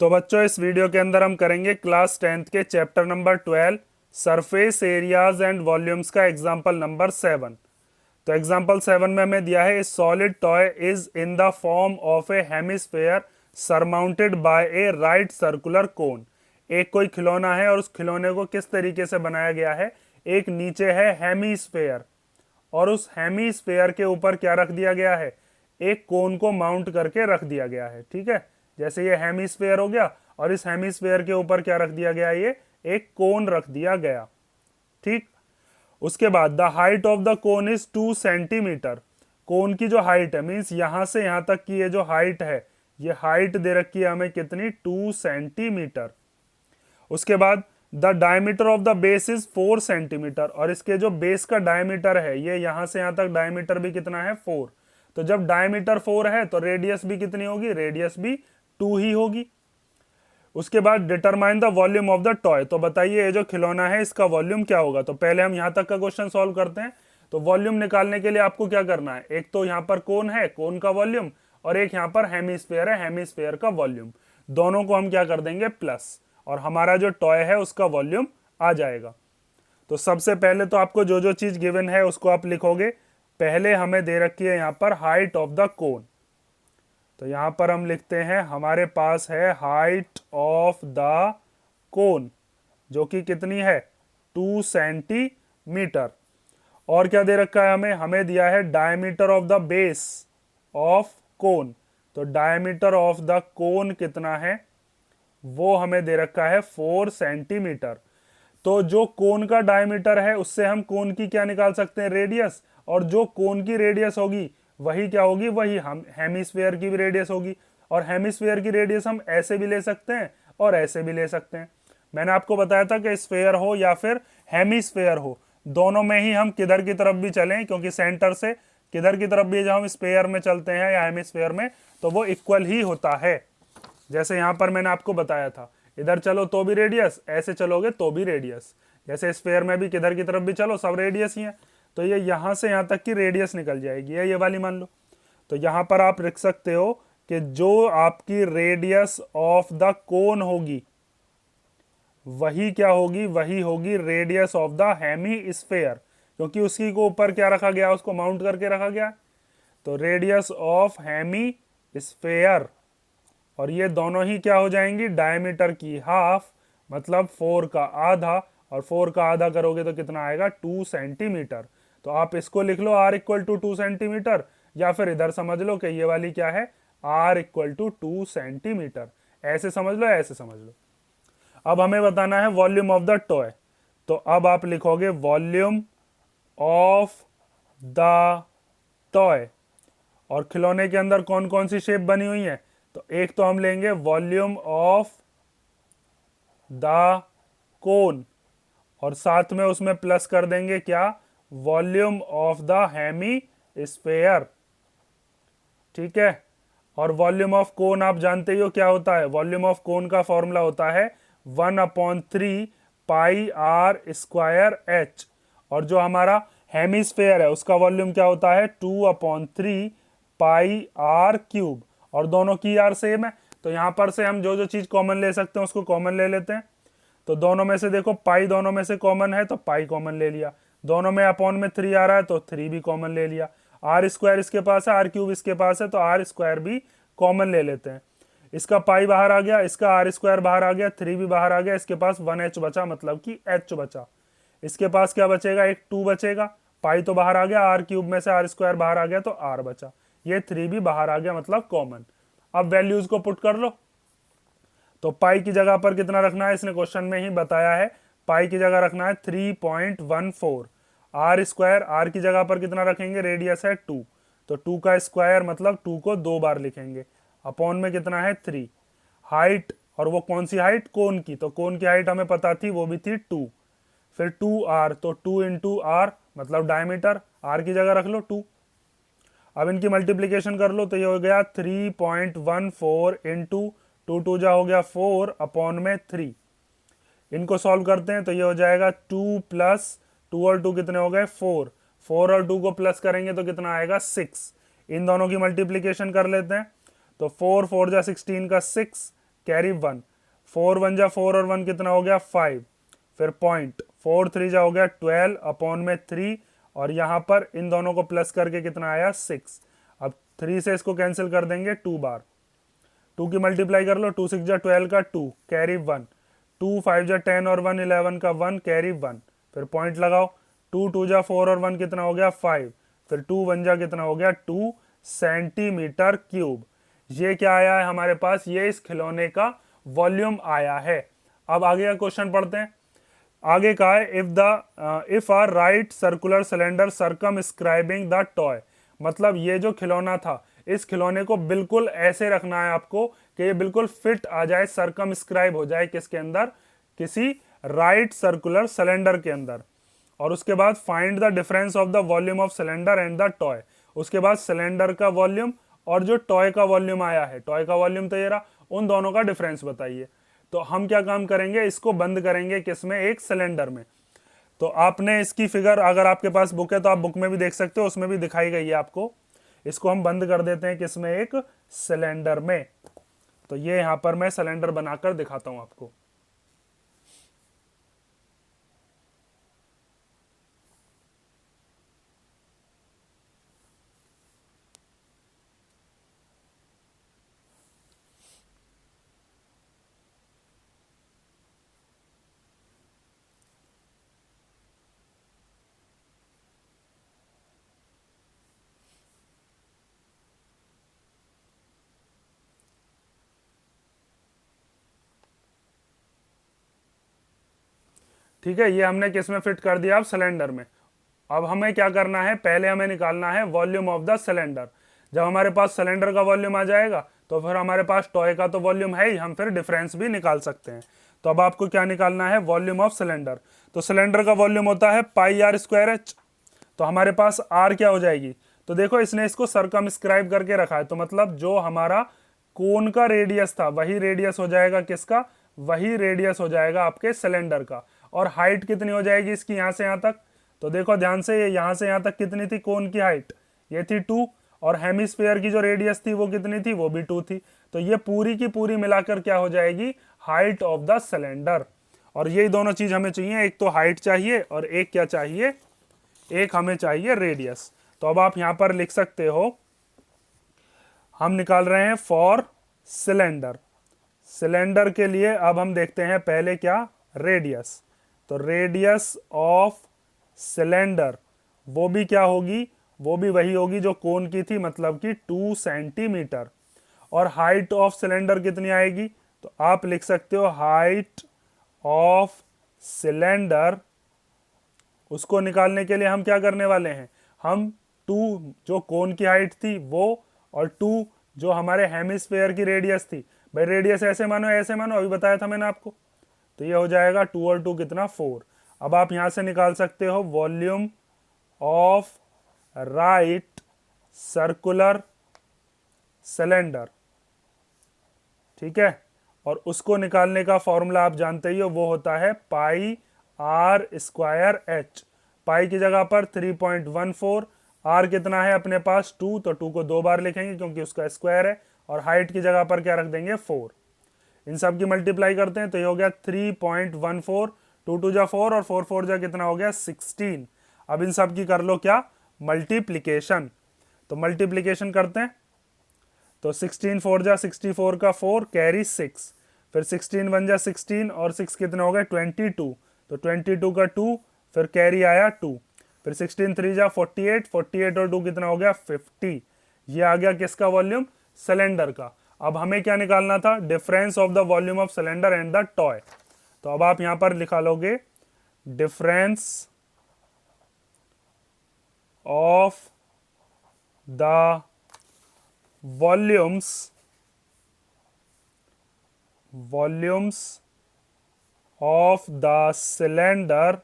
तो बच्चों इस वीडियो के अंदर हम करेंगे क्लास 10th के chapter number 12 surface areas and volumes का एग्जांपल नंबर 7। तो एग्जांपल 7 में हमें दिया है solid toy is in the form of A hemisphere surmounted bye A right circular cone. एक कोई खिलौना है और उस खिलौने को किस तरीके से बनाया गया है। एक नीचे है हेमिस्फेयर और उस हेमिस्फेयर के ऊपर क्या रख दिया गया है, एक कोन को माउंट करके रख दिया गया है। ठीक है, जैसे ये हेमिस्फेयर हो गया और इस हेमिस्फेयर के ऊपर क्या रख दिया गया, ये एक कोन रख दिया गया। ठीक, उसके बाद the height of the cone is 2 centimetre. Cone की जो हाइट है मीन्स यहां से यहां तक की ये जो हाइट है, ये हाइट दे रखी है हमें कितनी, 2 सेंटीमीटर। उसके बाद the diameter of the base is 4 centimetre और इसके जो बेस का डायमीटर है, ये यहां से यहां तक डायमीटर भी कितना है, 4। तो जब डायमीटर 4 है तो रेडियस भी कितनी होगी, रेडियस भी 2 ही होगी। उसके बाद determine the volume of the toy. तो बताइए ये जो खिलौना है इसका वॉल्यूम क्या होगा। तो पहले हम यहां तक का क्वेश्चन सॉल्व करते हैं। तो वॉल्यूम निकालने के लिए आपको क्या करना है, एक तो यहां पर कोन है, कोन का वॉल्यूम, और एक यहां पर हेमिस्फेयर है, हेमिस्फेयर का वॉल्यूम। दोनों को हम क्या कर देंगे, प्लस, और हमारा जो टॉय है उसका वॉल्यूम आ जाएगा। तो सबसे पहले तो आपको जो जो चीज गिवन है उसको आप लिखोगे। पहले हमें दे रखी है यहां पर हाइट ऑफ द कोन। तो यहां पर हम लिखते हैं हमारे पास है हाइट ऑफ द कोन, जो कि कितनी है, 2 सेंटीमीटर। और क्या दे रखा है हमें, हमें दिया है diameter of the base of cone. तो डायमीटर ऑफ द कोन कितना है, वो हमें दे रखा है 4 सेंटीमीटर। तो जो कोन का डायमीटर है उससे हम कोन की क्या निकाल सकते हैं, रेडियस। और जो कोन की रेडियस होगी वही क्या होगी, वही हम हेमिस्फेयर की भी रेडियस होगी। और हेमिस्फेयर की रेडियस हम ऐसे भी ले सकते हैं और ऐसे भी ले सकते हैं। मैंने आपको बताया था कि स्फेयर हो या फिर हेमिस्फेयर हो, दोनों में ही हम किधर की तरफ भी चलें, क्योंकि सेंटर से किधर की तरफ भी जब हम स्फेयर में चलते हैं या हेमिस्फेयर में तो वो इक्वल ही होता है। जैसे यहां पर मैंने आपको बताया था, इधर चलो तो भी रेडियस, ऐसे चलोगे तो भी रेडियस। जैसे स्फेयर में भी किधर की तरफ भी चलो सब रेडियस ही है। तो ये यहां से यहां तक की रेडियस निकल जाएगी, ये वाली मान लो। तो यहां पर आप लिख सकते हो कि जो आपकी रेडियस ऑफ द कोन होगी वही क्या होगी, वही होगी radius of the hemisphere, क्योंकि उसकी को ऊपर क्या रखा गया, उसको माउंट करके रखा गया। तो रेडियस ऑफ हेमी स्फेयर, और ये दोनों ही क्या हो जाएंगी, डायमीटर की हाफ, मतलब 4 का आधा। और 4 का आधा करोगे तो कितना आएगा, 2 सेंटीमीटर। तो आप इसको लिख लो r इक्वल टू 2 सेंटीमीटर, या फिर इधर समझ लो कि ये वाली क्या है, r इक्वल टू 2 सेंटीमीटर। ऐसे समझ लो, ऐसे समझ लो। अब हमें बताना है वॉल्यूम ऑफ द टॉय। तो अब आप लिखोगे वॉल्यूम ऑफ द टॉय। और खिलौने के अंदर कौन कौन सी शेप बनी हुई है, तो एक तो हम लेंगे वॉल्यूम ऑफ द कोन, और साथ में उसमें प्लस कर देंगे क्या, volume of the hemisphere. ठीक है, और वॉल्यूम ऑफ कोन आप जानते ही हो क्या होता है, वॉल्यूम ऑफ कोन का फॉर्मूला होता है 1/3 पाई r स्क्वायर h। और जो हमारा हेमिस्फेयर है उसका वॉल्यूम क्या होता है, 2/3 पाई r क्यूब। और दोनों की आर सेम है, तो यहां पर से हम जो जो चीज कॉमन ले सकते हैं उसको कॉमन ले लेते हैं। तो दोनों में से देखो पाई दोनों में से कॉमन है तो पाई कॉमन ले लिया, दोनों में अपॉन में 3 आ रहा है तो 3 भी कॉमन ले लिया। आर स्क्वायर इसके पास है, आर क्यूब इसके पास है, तो आर स्क्वायर भी कॉमन ले लेते हैं। इसका पाई बाहर आ गया, इसका आर स्क्वायर बाहर आ गया, 3 भी बाहर आ गया, इसके पास 1h बचा, मतलब कि h बचा। इसके पास क्या बचेगा, एक 2 बचेगा। पाई तो बाहर आ गया, आर क्यूब में से आर स्क्वायर बाहर आ गया तो आर बचा। ये 3 भी बाहर आ गया, मतलब कॉमन। अब वैल्यूज को पुट कर लो। तो पाई की जगह पर कितना रखना है, इसने क्वेश्चन में ही बताया है, पाई की जगह रखना है 3.14। आर स्क्वायर, आर की जगह पर कितना रखेंगे, रेडियस है 2, तो 2 का स्क्वायर मतलब 2 को 2 बार लिखेंगे, अपॉन में कितना है 3। हाइट, और वो कौन सी हाइट, कोन की, तो कोन की हाइट हमें पता थी, वो भी थी 2। फिर 2r, तो 2 इंटू आर मतलब डायमीटर, आर की जगह रख लो 2। अब इनकी मल्टीप्लीकेशन कर लो तो ये हो गया 3.14 इंटू 2 जा हो गया 4 अपॉन में 3। इनको सॉल्व करते हैं तो ये हो जाएगा 2 प्लस 2 और 2 कितने हो गए, 4। 4 और 2 को प्लस करेंगे तो कितना आएगा, 6। इन दोनों की मल्टीप्लीकेशन कर लेते हैं। तो 4 4 जा 16 का 6, कैरी 1, 4 1 जा 4 और 1 कितना हो गया 5, फिर पॉइंट 4 3 जा हो गया 12 अपॉन में 3, और यहाँ पर इन दोनों को प्लस करके कितना आया 6। अब 3 से इसको कैंसिल कर देंगे 2 बार, 2 की मल्टीप्लाई कर लो, 2 6 जा 12 का 2 कैरी 1, 2 5 जा 10 और 1 11 का 1 कैरी 1, फिर पॉइंट लगाओ, 2 2 जा 4 और 1 कितना हो गया 5, फिर 2 1 जा कितना हो गया 2 सेंटीमीटर क्यूब। ये क्या आया है हमारे पास, ये इस खिलौने का वॉल्यूम आया है। अब आगे का क्वेश्चन पढ़ते हैं। आगे का है if a right circular cylinder circumscribing the toy, मतलब ये जो खिलौना था, इस खिलौने को बिल्कुल ऐसे रखना है आपको कि ये बिल्कुल फिट आ जाए, सर्कमस्क्राइब हो जाए किसके अंदर, किसी राइट सर्कुलर सिलेंडर के अंदर। और उसके बाद find the difference of the volume of cylinder and the toy. उसके बाद सिलेंडर का वॉल्यूम और जो टॉय का वॉल्यूम आया है, टॉय का वॉल्यूम तो ये रहा, उन दोनों का डिफरेंस बताइए। तो हम क्या काम करेंगे, इसको बंद करेंगे किसमें, एक सिलेंडर में। तो आपने इसकी फिगर, अगर आपके पास बुक है तो आप बुक में भी देख सकते हो, उसमें भी दिखाई गई है आपको। इसको हम बंद कर देते हैं किसमें, एक सिलेंडर में। तो ये यहां पर मैं सिलेंडर बनाकर दिखाता हूं आपको। ठीक है, ये हमने किस में फिट कर दिया, अब सिलेंडर में। अब हमें क्या करना है, पहले हमें निकालना है वॉल्यूम ऑफ द सिलेंडर। जब हमारे पास सिलेंडर का वॉल्यूम आ जाएगा तो फिर हमारे पास टॉय का तो वॉल्यूम है ही, हम फिर डिफरेंस भी निकाल सकते हैं। तो अब आपको क्या निकालना है, वॉल्यूम ऑफ सिलेंडर। तो सिलेंडर का वॉल्यूम होता है पाई आर स्क्वायर एच। तो हमारे पास आर क्या हो जाएगी, तो देखो इसने इसको सरकमस्क्राइब करके रखा है, तो मतलब जो हमारा कोन का रेडियस था वही रेडियस हो जाएगा किसका, वही रेडियस हो जाएगा आपके सिलेंडर का। और हाइट कितनी हो जाएगी इसकी, यहां से यहां तक। तो देखो ध्यान से, ये यहां से यहां तक कितनी थी कोन की हाइट, ये थी 2, और हेमिस्फेयर की जो रेडियस थी वो कितनी थी, वो भी 2 थी। तो ये पूरी की पूरी मिलाकर क्या हो जाएगी, हाइट ऑफ द सिलेंडर। और यही दोनों चीज हमें चाहिए, एक तो हाइट चाहिए और एक क्या चाहिए, एक हमें चाहिए रेडियस। तो अब आप यहां पर लिख सकते हो, हम निकाल रहे हैं फॉर सिलेंडर। सिलेंडर के लिए अब हम देखते हैं पहले क्या, रेडियस। तो रेडियस ऑफ सिलेंडर वो भी क्या होगी, वो भी वही होगी जो कोन की थी, मतलब कि 2 सेंटीमीटर। और हाइट ऑफ सिलेंडर कितनी आएगी, तो आप लिख सकते हो हाइट ऑफ सिलेंडर। उसको निकालने के लिए हम क्या करने वाले हैं, हम 2 जो कोन की हाइट थी वो, और 2 जो हमारे हेमिस्फेयर की रेडियस थी, भाई रेडियस ऐसे मानो ऐसे मानो, अभी बताया था मैंने आपको। तो ये हो जाएगा 2 और 2 कितना 4। अब आप यहां से निकाल सकते हो volume of right circular cylinder. ठीक है, और उसको निकालने का फॉर्मूला आप जानते ही हो, वो होता है पाई आर स्क्वायर एच। पाई की जगह पर 3.14, आर कितना है अपने पास 2, तो 2 को 2 बार लिखेंगे क्योंकि उसका स्क्वायर है, और हाइट की जगह पर क्या रख देंगे 4। इन सब की मल्टीप्लाई करते हैं तो ये हो गया 3.14, 2 2 जा 4 और 4 4 जा कितना हो गया 16। अब इन सब की कर लो क्या, मल्टीप्लीकेशन। तो मल्टीप्लीकेशन करते हैं, तो 16 4 जा 64 का 4 कैरी 6, फिर 16 1 जा 16 और 6 कितना हो गया 22, तो 22 का 2, फिर कैरी आया 2, फिर 16 3 जा 48, 48 और 2 कितना हो गया 50। ये आ गया किसका वॉल्यूम, सिलेंडर का। अब हमें क्या निकालना था, difference of the volume of cylinder and the toy. तो अब आप यहां पर लिखा लोगे difference of the volumes of the cylinder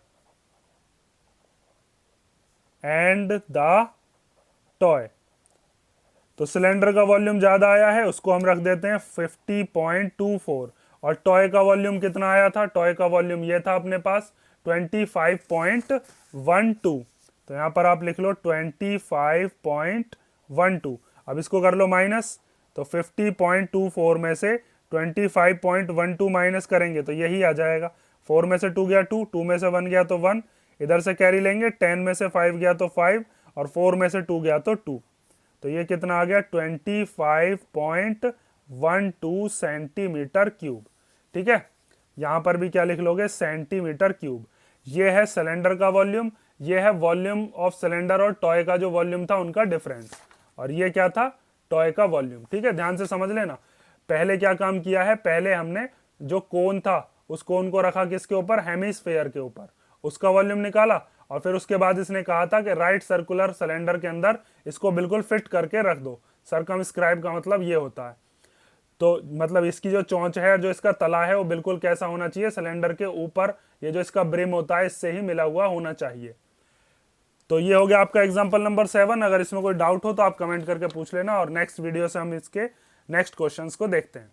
and the toy. तो सिलेंडर का वॉल्यूम ज्यादा आया है, उसको हम रख देते हैं 50.24, और टॉय का वॉल्यूम कितना आया था, टॉय का वॉल्यूम ये था अपने पास 25.12। तो यहां पर आप लिख लो 25.12। अब इसको कर लो माइनस, तो 50.24 में से 25.12 माइनस करेंगे तो यही आ जाएगा। 4 में से 2 गया 2, 2 में से 1 गया तो 1, इधर से कैरी लेंगे, 10 में से 5 गया तो 5 और 4 में से 2 गया तो 2, तो ये कितना आ गया 25.12 सेंटीमीटर क्यूब। ठीक है, यहां पर भी क्या लिख लोगे, सेंटीमीटर क्यूब। ये है सिलेंडर का वॉल्यूम, ये है वॉल्यूम ऑफ सिलेंडर और टॉय का जो वॉल्यूम था उनका डिफरेंस, और ये क्या था, टॉय का वॉल्यूम। ठीक है, ध्यान से समझ लेना। पहले क्या काम किया है, पहले हमने जो कोन था उस कोन को रखा किसके ऊपर, हेमिस्फेयर के ऊपर, उसका वॉल्यूम निकाला, और फिर उसके बाद इसने कहा था कि राइट सर्कुलर सिलेंडर के अंदर इसको बिल्कुल फिट करके रख दो। सरकमस्क्राइब का मतलब ये होता है। तो मतलब इसकी जो चोंच है, जो इसका तला है, वो बिल्कुल कैसा होना चाहिए, सिलेंडर के ऊपर ये जो इसका ब्रिम होता है इससे ही मिला हुआ होना चाहिए। तो ये हो गया आपका एग्जांपल नंबर 7। अगर इसमें कोई डाउट हो तो आप कमेंट करके पूछ लेना, और नेक्स्ट वीडियो से हम इसके नेक्स्ट क्वेश्चंस को देखते हैं।